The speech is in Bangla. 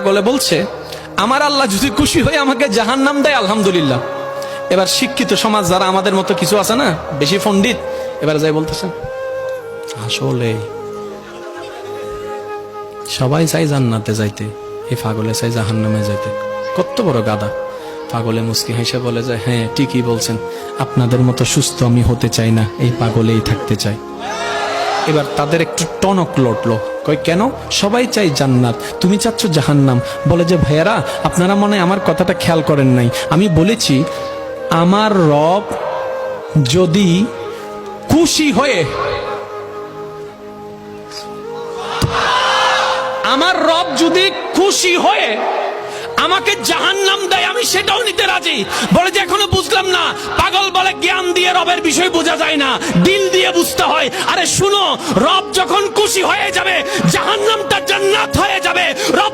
পাগলে বলছে আমার আল্লাহ যদি খুশি হয়ে আমাকে জাহান্নাম দেয় আলহামদুলিল্লাহ। এবার শিক্ষিত সমাজ যারা আমাদের মতো কিছু আছে না, বেশি পণ্ডিত, এবার যাই বলতেছেন আসলে সবাই চাই জান্নাতে যাইতে, এই পাগলে চাই জাহান্নামে যাইতে। কত বড় গাদা। পাগলে মুস্কি হেসে বলে যায়, হ্যাঁ ঠিকই বলছেন, আপনাদের মতো সুস্থ আমি হতে চাই না, এই পাগলেই থাকতে চাই। এবার তাদের একটু টনক লটলো, কই কেন? সবাই চাই জান্নাত, তুমি চাচ্ছ জাহান্নাম। বলে যে ভাইয়ারা, আপনারা মনে হয় আমার কথাটা খেয়াল করেন নাই। আমি বলেছি আমার রব যদি খুশি হয়ে, আমার রব যদি খুশি হয়ে আমাকে জাহান্নাম দেয় আমি সেটাও নিতে রাজি। বলে যে এখনো বুঝলাম না। পাগল বলে জ্ঞান দিয়ে রবের বিষয় বোঝা যায় না, দিল দিয়ে বুঝতে হয়। আরে শুনো, রব যখন খুশি হয়ে যাবে জাহান্নামটা জান্নাত হয়ে যাবে। রব